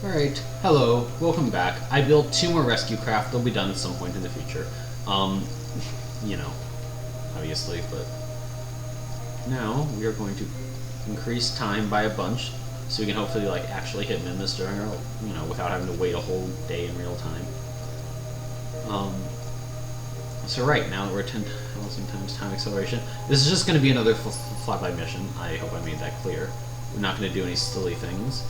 Alright, hello, welcome back. I built 2 more rescue craft, they'll be done at some point in the future. You know, obviously, but now we are going to increase time by a bunch, so we can hopefully, like, actually hit Minmus during our, you know, without having to wait a whole day in real time. So right, now that we're 10,000 times time acceleration, this is just going to be another flyby mission. I hope I made that clear. We're not going to do any silly things.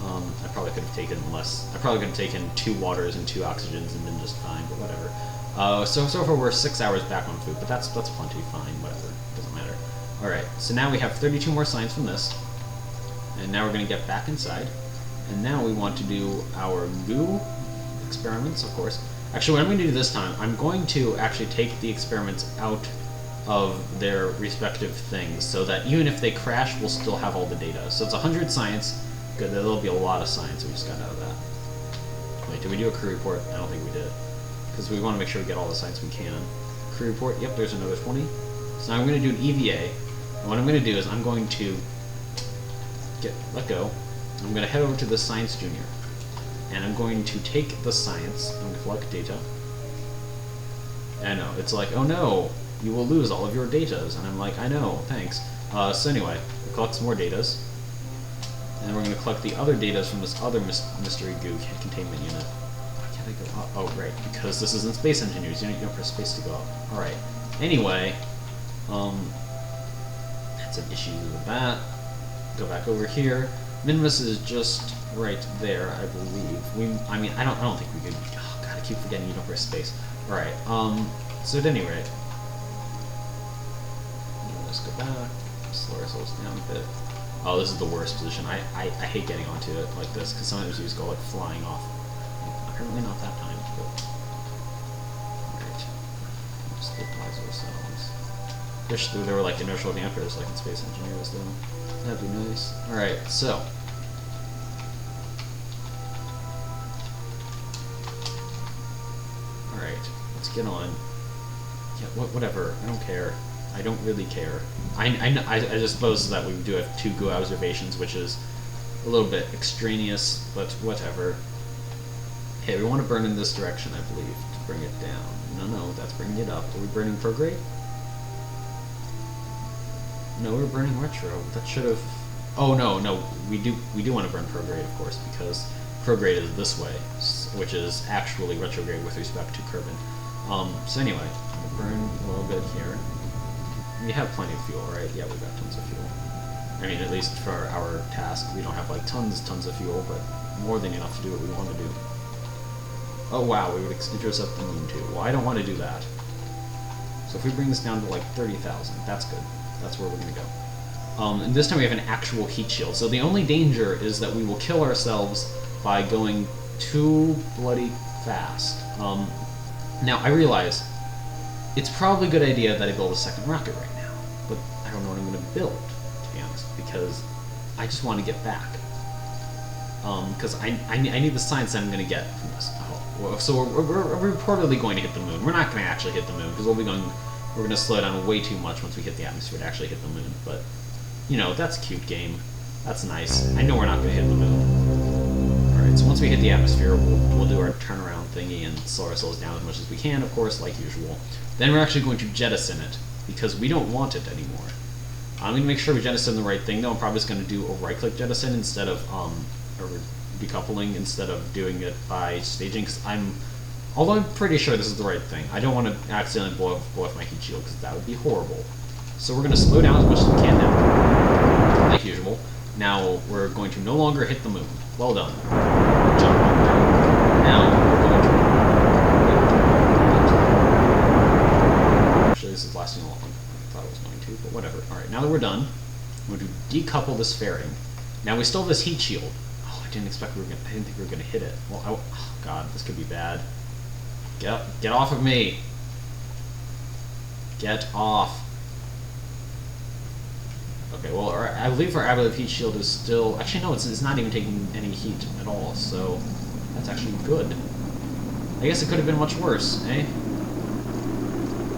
I probably could have taken less. I probably could have taken 2 waters and 2 oxygens and been just fine, but whatever. So far we're 6 hours back on food, but that's plenty fine. Whatever, doesn't matter. All right, so now we have 32 more science from this, and now we're going to get back inside, and now we want to do our goo experiments, of course. Actually, what I'm going to do this time, I'm going to actually take the experiments out of their respective things, so that even if they crash, we'll still have all the data. So it's 100 science. Good, there'll be a lot of science we just got out of that. Wait, did we do a crew report? I don't think we did. Because we want to make sure we get all the science we can. Crew report, yep, there's another 20. So now I'm going to do an EVA. And what I'm going to do is I'm going to let go. I'm going to head over to the Science Junior. And I'm going to take the science and collect data. I know, it's like, oh no, you will lose all of your datas. And I'm like, I know, thanks. So anyway, we collect some more datas. And then we're going to collect the other data from this other mystery goo containment unit. Why can't I go up? Oh, right, because this isn't Space Engineers. You don't press space to go up. Alright. Anyway, that's an issue with that. Go back over here. Minmus is just right there, I believe. I mean, I don't think we could. Oh god, I keep forgetting you don't press space. Alright, so at any rate, let's go back, slow ourselves down a bit. Oh, this is the worst position. I hate getting onto it like this, because sometimes you just go like flying off. Apparently not that time, but... Alright. Just stabilize ourselves. Wish there were like inertial dampers like in Space Engineers though. That'd be nice. Alright, so. Alright, let's get on. Yeah, whatever. I don't care. I don't really care. I just suppose that we do have 2 goo observations, which is a little bit extraneous, but whatever. Okay, we want to burn in this direction, I believe, to bring it down. No, that's bringing it up. Are we burning prograde? No, we're burning retro. That should have... Oh, no, we do want to burn prograde, of course, because prograde is this way, which is actually retrograde with respect to Kerbin. So anyway, we'll burn a little bit here. We have plenty of fuel, right? Yeah, we've got tons of fuel. I mean, at least for our task, we don't have like tons of fuel, but more than enough to do what we want to do. Oh wow, we would intercept the moon too. Well, I don't want to do that. So if we bring this down to like 30,000, that's good. That's where we're going to go. And this time we have an actual heat shield. So the only danger is that we will kill ourselves by going too bloody fast. Now, I realize it's probably a good idea that I build a second rocket right now, but I don't know what I'm going to build, to be honest, because I just want to get back. Because I need the science that I'm going to get from this. Oh, so we're reportedly going to hit the moon. We're not going to actually hit the moon, because we're going to slow down way too much once we hit the atmosphere to actually hit the moon. But, you know, that's a cute game. That's nice. I know we're not going to hit the moon. Alright, so once we hit the atmosphere, we'll do our turnaround thingy and slow ourselves down as much as we can, of course, like usual. Then we're actually going to jettison it, because we don't want it anymore. I'm going to make sure we jettison the right thing, though. I'm probably just going to do a right-click jettison instead of, or decoupling instead of doing it by staging, because although I'm pretty sure this is the right thing, I don't want to accidentally blow off my heat shield, because that would be horrible. So we're going to slow down as much as we can now, like usual. Now we're going to no longer hit the moon. Well done. Jump on that. Now we're going to... Actually, this is lasting a long. I thought it was going to, but whatever. Alright, now that we're done, we're going to decouple this fairing. Now we still have this heat shield. Oh, I didn't think we were going to hit it. Well, oh god, this could be bad. Get off of me! Get off! Okay, well, I believe our ablative heat shield is still... Actually, no, it's not even taking any heat at all, so that's actually good. I guess it could have been much worse, eh?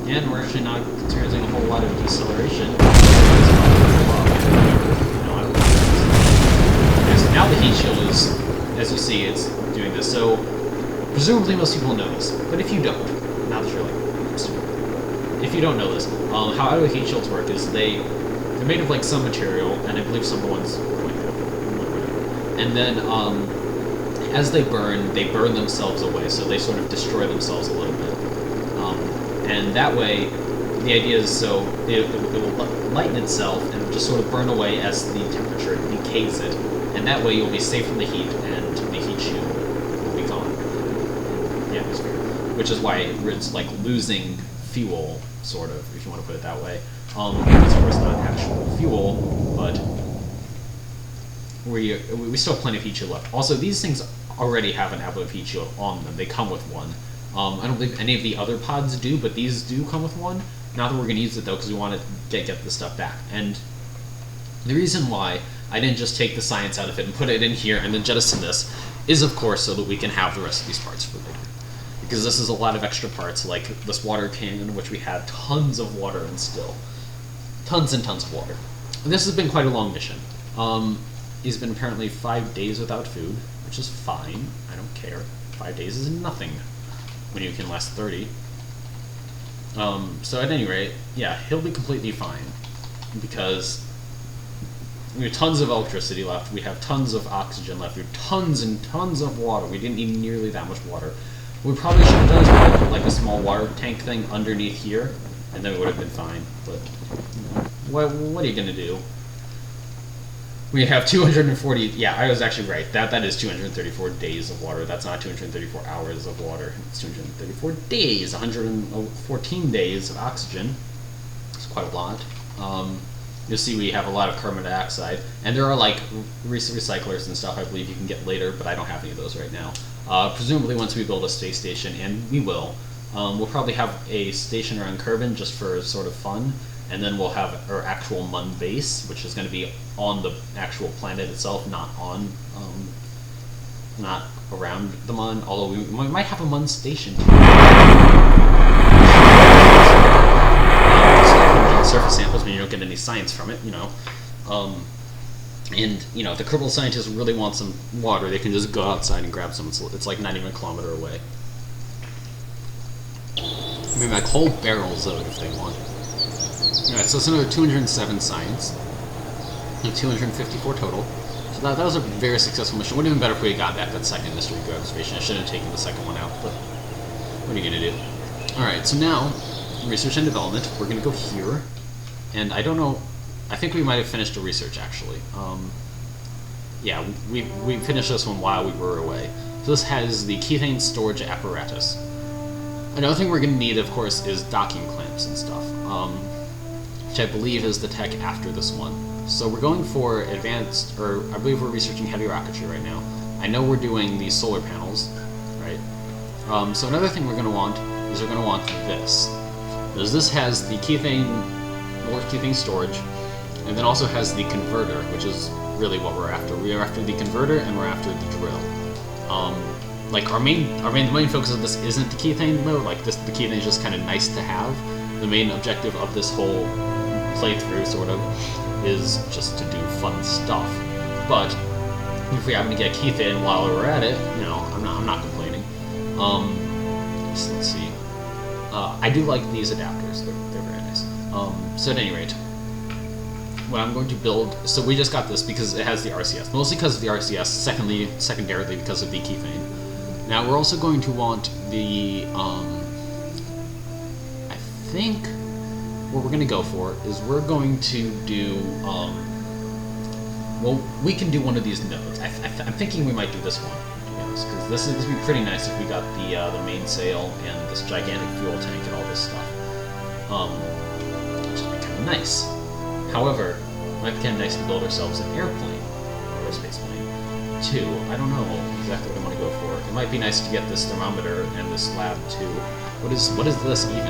And we're actually not experiencing a whole lot of deceleration. Okay, so now the heat shield is, as you see it's doing this. So presumably most people know this, but if you don't, now that you're like stupid, if you don't know this, how auto heat shields work is they're made of like some material, and I believe some of the ones were like whatever. And then as they burn themselves away, so they sort of destroy themselves a little bit. And that way, the idea is so it will lighten itself and just sort of burn away as the temperature decays it, and that way you'll be safe from the heat, and the heat shield will be gone in the atmosphere. Which is why it's like losing fuel, sort of, if you want to put it that way. It's of course not actual fuel, but we still have plenty of heat shield left. Also, these things already have an ablative heat shield on them. They come with one. I don't believe any of the other pods do, but these do come with one. Not that we're going to use it though, because we want to get the stuff back. And the reason why I didn't just take the science out of it and put it in here and then jettison this is, of course, so that we can have the rest of these parts for later. Because this is a lot of extra parts, like this water can, which we had tons of water and still. Tons and tons of water. And this has been quite a long mission. He's been apparently 5 days without food, which is fine. I don't care. 5 days is nothing when you can last 30. So at any rate, yeah, he'll be completely fine. Because we have tons of electricity left, we have tons of oxygen left, we have tons and tons of water. We didn't need nearly that much water. What we probably should have done is put like a small water tank thing underneath here, and then it would have been fine. But what are you gonna do? We have 240. Yeah, I was actually right. That is 234 days of water. That's not 234 hours of water. It's 234 days. 114 days of oxygen. It's quite a lot. You'll see we have a lot of carbon dioxide, and there are like recyclers and stuff I believe you can get later, but I don't have any of those right now. Presumably once we build a space station, and we will, we'll probably have a station around Kerbin just for sort of fun, and then we'll have our actual Mun base, which is going to be on the actual planet itself, not on, not around the Mun, although we might have a Mun station too. Surface samples when you don't get any science from it, you know. And, you know, if the Kerbal scientists really want some water, they can just go outside and grab some. It's like not even a kilometer away. I mean, like whole barrels of it if they want. Alright, so it's another 207 science. And 254 total. So that was a very successful mission. Would have been better if we had got back that second mystery observation. I should have taken the second one out, but what are you going to do? Alright, so now, research and development. We're going to go here. And I don't know, I think we might have finished a research actually. Yeah, we finished this one while we were away. So this has the Kethane storage apparatus. Another thing we're going to need, of course, is docking clamps and stuff, which I believe is the tech after this one. So we're going for advanced, or I believe we're researching heavy rocketry right now. I know we're doing the solar panels, right? So another thing we're going to want is we're going to want this. Because this has the Kethane storage, and then also has the converter, which is really what we're after. We are after the converter, and we're after the drill. Like the main focus of this isn't the Kethane though. Like the Kethane is just kind of nice to have. The main objective of this whole playthrough, sort of, is just to do fun stuff. But if we happen to get Kethane while we're at it, you know, I'm not complaining. So let's see. I do like these adapters. They're very nice. So at any rate, what I'm going to build, so we just got this because it has the RCS, mostly because of the RCS, secondarily because of the Kethane. Now we're also going to want the, I think what we're going to go for is we're going to do, well, we can do one of these nodes. I'm thinking we might do this one, to be honest, because this would be pretty nice if we got the mainsail and this gigantic fuel tank and all this stuff. Which would be kind of nice. However, it might be kind of nice to build ourselves an airplane, or a space plane, too. I don't know exactly what I want to go for. It might be nice to get this thermometer and this lab, too. What is this, even?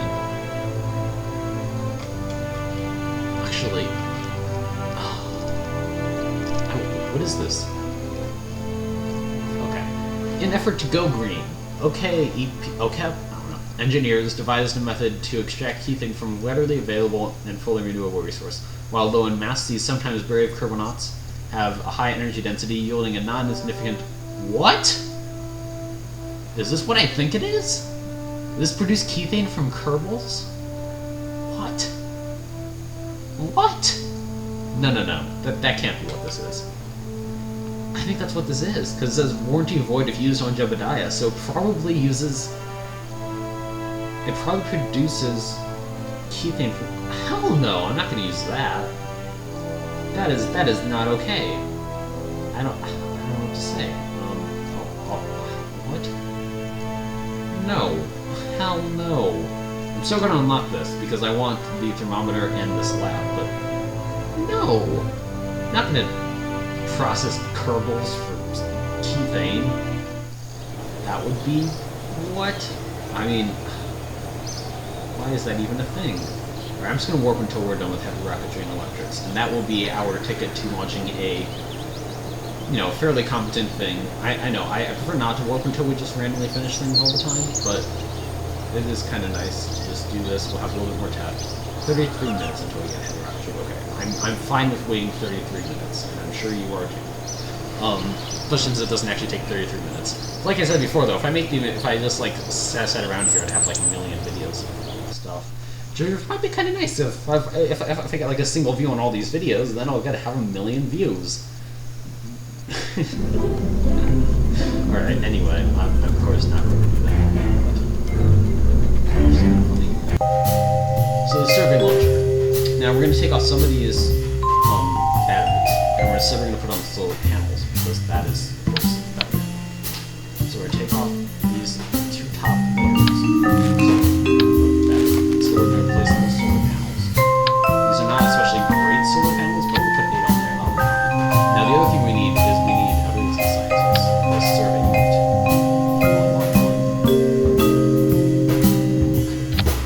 Actually... what is this? Okay. In effort to go green. Okay, engineers devised a method to extract Kethane from readily available and fully renewable resource. While low in mass, these sometimes brave carbonauts have a high energy density, yielding a non-insignificant What? Is this what I think it is? Does this produce Kethane from Kerbals? What? What? No. That can't be what this is. I think that's what this is, because it says warranty void if used on Jebediah, so it probably uses... It probably produces Kethane from... Hell no, I'm not going to use that. That is not okay. I don't know what to say. What? No. Hell no. I'm still going to unlock this, because I want the thermometer and this lab, but... No! I'm not going to process Kerbals for Kethane. That would be... What? I mean... Why is that even a thing? Alright, I'm just going to warp until we're done with heavy rocketry and electrics, and that will be our ticket to launching a... You know, fairly competent thing. I know, I prefer not to warp until we just randomly finish things all the time, but it is kind of nice to just do this. We'll have a little bit more tap. 33 minutes until we get heavy rocketry. Okay, I'm fine with waiting 33 minutes, and I'm sure you are too. Especially since it doesn't actually take 33 minutes. Like I said before, though, if I just like sat around here, I'd have like a million videos and stuff. Which would probably be kind of nice if I get like a single view on all these videos, then I'll get to have a million views. Alright, anyway, I'm of course not going to do that. So the survey launcher. Now we're going to take off some of these batteries, and we're instead going to put on solar panels, because that is, of course, better. So we're going to take off these two top motors, so we're going to replace them with solar panels. These are not especially great solar panels, but we put 8 on there and I'll be fine. Now the other thing we need is everything's in sciences, the survey lift.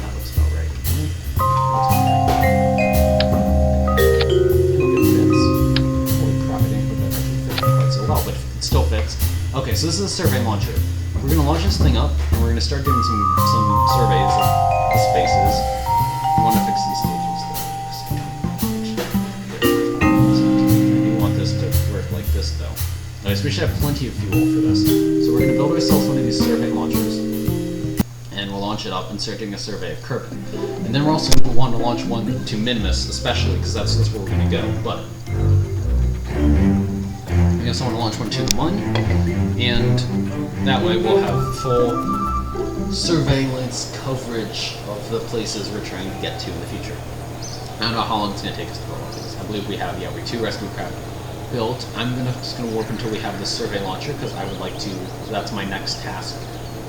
That looks about right. But it still fits. Okay, so this is a survey launcher. We're going to launch this thing up, and we're going to start doing some surveys of the spaces. We want to fix these stages, though. We want this to work like this, though. Okay, so we should have plenty of fuel for this. So we're going to build ourselves one of these survey launchers, and we'll launch it up and start doing a survey of Kerbin. And then we're also going to want to launch one to Minmus, especially, because that's where we're going to go. But I guess I want to launch one to the Mun, and that way we'll have full surveillance coverage of the places we're trying to get to in the future. I don't know how long it's going to take us to build all these. I believe we have 2 rescue craft built. I'm just going to warp until we have this survey launcher, because I would like to, that's my next task,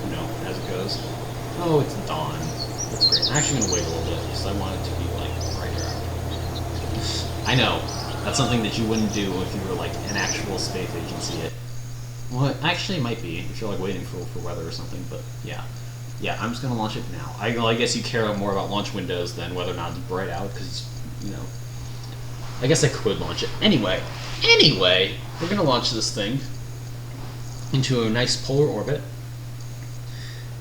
you know, as it goes. Oh, it's dawn. That's great. I'm actually going to wait a little bit, because I want it to be, like, brighter out. I know. That's something that you wouldn't do if you were like an actual space agency. Well, actually, it might be if you're like waiting for weather or something. But yeah, I'm just gonna launch it now. I guess you care more about launch windows than whether or not it's bright out, because you know. I guess I could launch it anyway. We're gonna launch this thing into a nice polar orbit,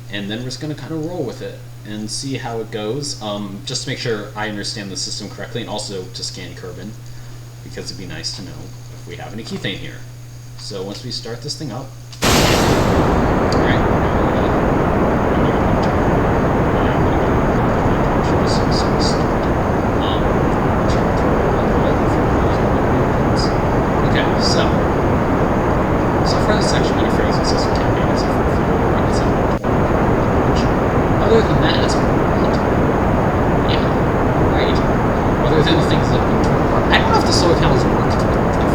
and then we're just gonna kind of roll with it and see how it goes. Just to make sure I understand the system correctly, and also to scan Kerbin, because it'd be nice to know if we have any Kethane here. So once we start this thing up, alright, okay, so for this section, I'm going to phrase it says campaign is for rockets at 20. Other than that, it's yeah, right. Other than the things that I don't know if the solar panels work, to be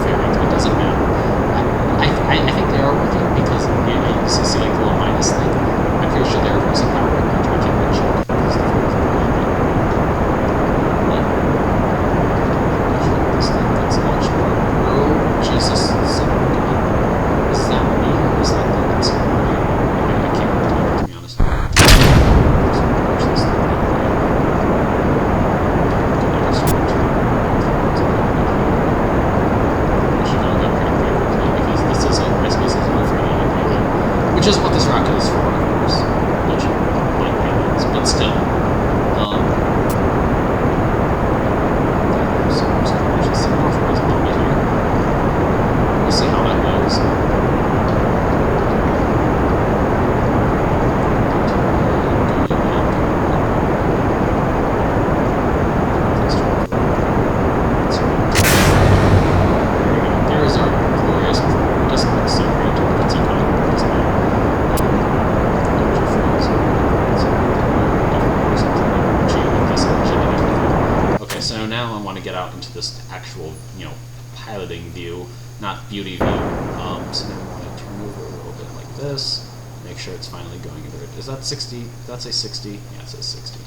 fair, it doesn't matter. I think they are working, because you see like the little minus thing. I'm pretty sure they're producing power right now, which I can't check. This thing gets launched. Oh, Jesus. Is that me, or is that the inside? I can't really tell, to be honest. Watch this thing. Which is what this rocket is for, of course. Which might be nice, but still. So I'm just going to watch this thing off for a little bit here. We'll see how that goes. that's okay. Doesn't matter. Okay, so now I want to get out into this actual, you know, piloting view, not beauty view. So now I want to turn over a little bit like this. Make sure it's finally going into it. Is that 60? That's a 60? Yeah, it says 60.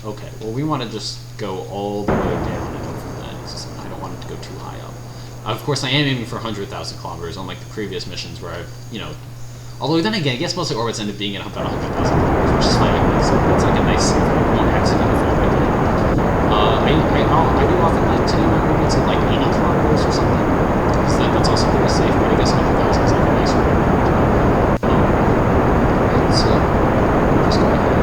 Okay, well we want to just go all the way down and over that. I don't want it to go too high up. Of course, I am aiming for 100,000 kilometers, unlike the previous missions where I've, you know, although then again, I guess most of the orbits end up being at about 100,000 kilometers, which is fine. It's like a nice safe. You won't accidentally fall like that. I do often like to do my orbits at like 80 kilometers or something, because that's also pretty safe, but I guess 100,000 is like a nice orbit. So, just go ahead and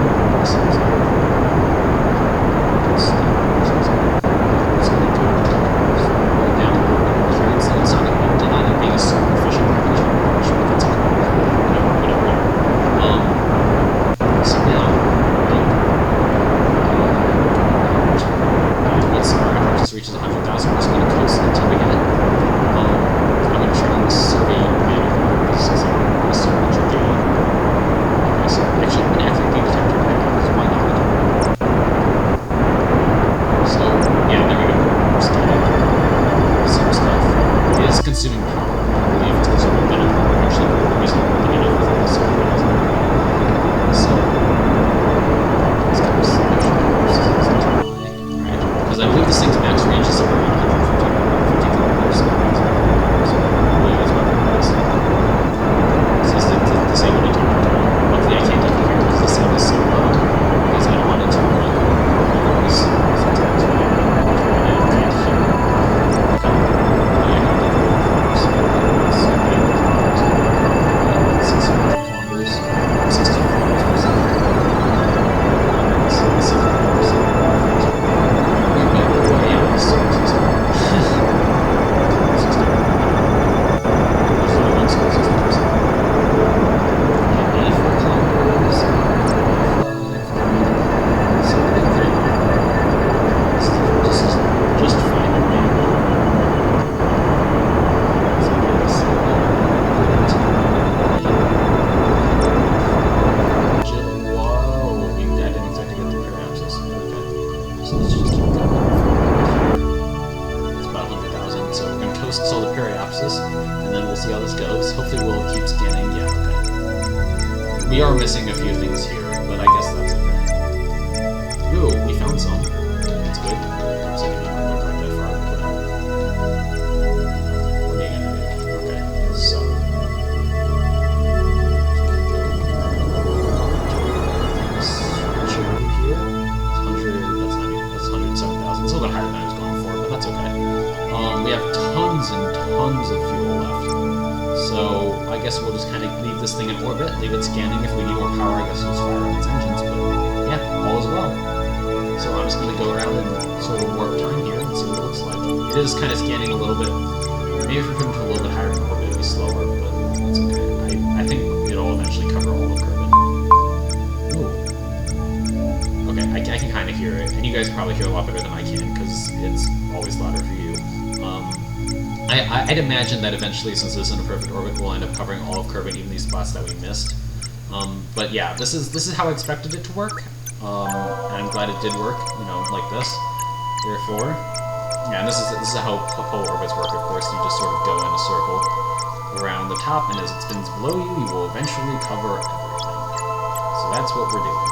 reaches 100,000, we're just going to coast until we hit it. I'm going to turn on the survey manual. This is going to assume that you're getting. Okay, so actually, an accurate beam detector right now, because why not? So, yeah, there we go. We're scanning some stuff. It is consuming power. I believe it's consuming a bit of power. Actually, the reason I'm looking at it with all the survey is so, let's get this selection. Because I believe this thing's max range is somewhere around 150 kilometers. So I believe that's what it is. This is the same one I talked about. Luckily I can't even hear because the sound is so low. Because I don't want it to run noise. Sometimes when I can't hear. Okay. I have to go for 600 kilometers. 60 kilometers. We are missing a few things here, but I guess that's okay. Ooh, we found some. That's good. So we didn't look like that far. What are you gonna do? Okay, so. Switch over here. That's 107,000. It's a little bit higher than I was going for, but that's okay. We have tons and tons of fuel left. So I guess we'll just kind of leave this thing in orbit, leave it scanning. If we need more power, I guess we'll just fire on its engines, but yeah, all is well. So I'm just going to go around and sort of warp time here and see what it looks like. It is kind of scanning a little bit. Maybe if we put it to a little bit higher in orbit, it'll be slower, but that's okay. I think it'll eventually cover all of Kerbin. Ooh. Okay, I can kind of hear it, and you guys probably hear a lot better than I can, because it's always louder for you. I'd imagine that eventually, since this is in a perfect orbit, we'll end up covering all of Kerbin, even these spots that we missed. But yeah, this is how I expected it to work, and I'm glad it did work. You know, like this. Therefore, yeah, and this is how polar orbits work. Of course, you just sort of go in a circle around the top, and as it spins below you, you will eventually cover everything. So that's what we're doing.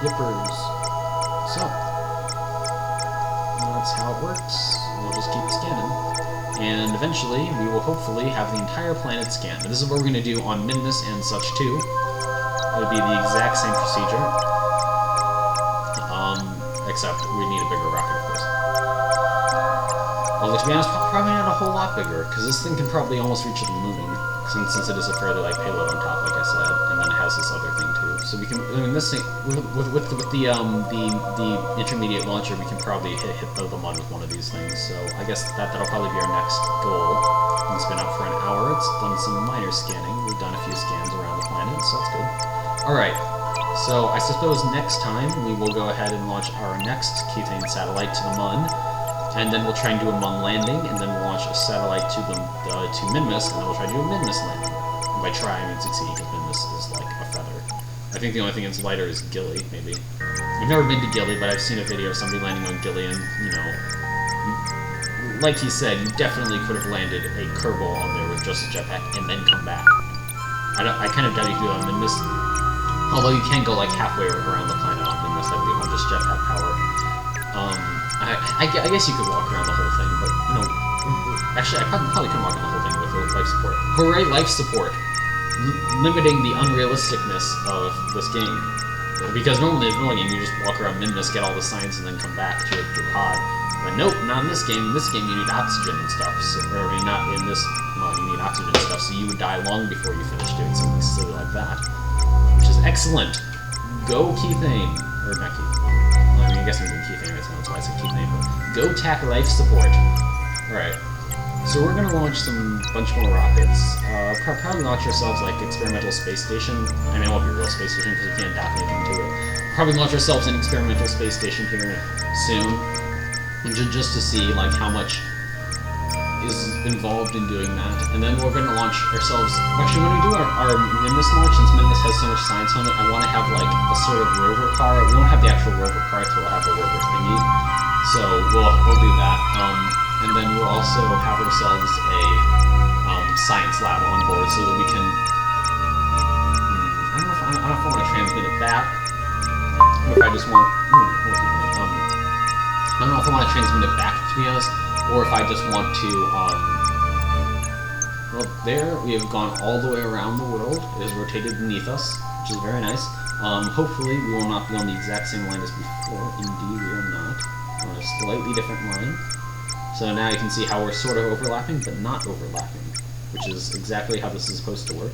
Yippers. So. That's how it works. We'll just keep scanning. And eventually, we will hopefully have the entire planet scanned. And this is what we're going to do on Minmus and such too. It would be the exact same procedure. Except we need a bigger rocket, of course. Although, to be honest, probably not a whole lot bigger, because this thing can probably almost reach the moon, since it is a fairly light payload on top, like I said, and then it has this other thing too. So we can, I mean, this thing with the intermediate launcher, we can probably hit the Mun with one of these things. So I guess that'll probably be our next goal. It's been up for an hour. It's done some minor scanning. We've done a few scans around the planet, so that's good. All right. So I suppose next time we will go ahead and launch our next Kethane satellite to the Mun, and then we'll try and do a Mun landing, and then we'll launch a satellite to to Minmus, and then we'll try to do a Minmus landing. And by try, I mean succeed, because Minmus is like a feather. I think the only thing that's lighter is Gilly, maybe. I've never been to Gilly, but I've seen a video of somebody landing on Gilly, and, you know, like he said, you definitely could have landed a Kerbal on there with just a jetpack and then come back. I kind of doubt you could do that on Minmus, although you can go like halfway around the planet on Minmus, I believe, on just jetpack power. I guess you could walk around the whole thing, but, you know, actually, I probably couldn't walk around the whole thing with life support. Hooray, life support! Limiting the unrealisticness of this game. Because normally in a normal game, you just walk around Minmus, get all the science, and then come back to your pod. But nope, not in this game. In this game, you need oxygen and stuff. So, or, I mean, not in this mod, you need oxygen and stuff, so you would die long before you finish doing something silly like that. Which is excellent. Go Kethane. Or not Kethane. Well, I mean, I guess I'm doing Kethane right now, that's why I said Kethane, but go TAC Life Support. Alright. So we're gonna launch some bunch more rockets. Probably launch ourselves like experimental space station. I mean, it won't be a real space station because we can't dock anything to it. Probably launch ourselves an experimental space station here soon, and just to see like how much is involved in doing that. And then we're gonna launch ourselves. Actually, when we do our Minmus launch, since Minmus has so much science on it, I want to have like a sort of rover car. We won't have the actual rover parts. We'll have the rover thingy. So we'll do that. And then we'll also have ourselves a science lab on board so that we can. I don't know if I want to transmit it back, or if I just want. I don't know if I want to transmit it back, to be honest, or if I just want to. Well, there we have gone all the way around the world. It is rotated beneath us, which is very nice. Hopefully, we will not be on the exact same line as before. Indeed, we are not. On a slightly different line. So now you can see how we're sort of overlapping, but not overlapping, which is exactly how this is supposed to work.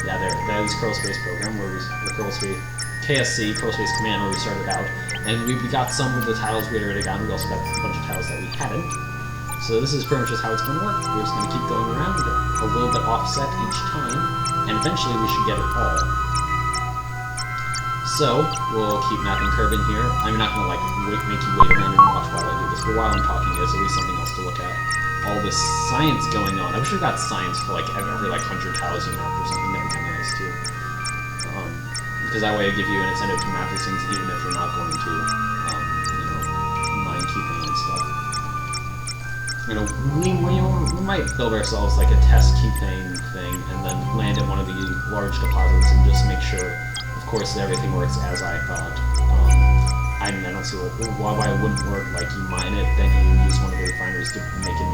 Yeah, that is Kerbal Space Program, where the Kerbal Space KSC, Kerbal Space Command, where we started out, and we got some of the tiles we had already gotten. We also got a bunch of tiles that we hadn't. So this is pretty much just how it's going to work. We're just going to keep going around, a little bit offset each time, and eventually we should get it all. So, we'll keep mapping Kerbin here. I'm not going to like make you wait around and watch while I do this, but while I'm talking, there's at least something else to look at. All this science going on. I wish we got science for like every like 100 tiles you map or something. That would be nice too. Because that way it gives you an incentive to map these things even if you're not going to, you know, mine Kethane and stuff. You know, we might build ourselves like a test Kethane thing and then land at one of the large deposits and just make sure. Of course, everything works as I thought. I don't see why it wouldn't work. Like, you mine it, then you use one of the refineries to make it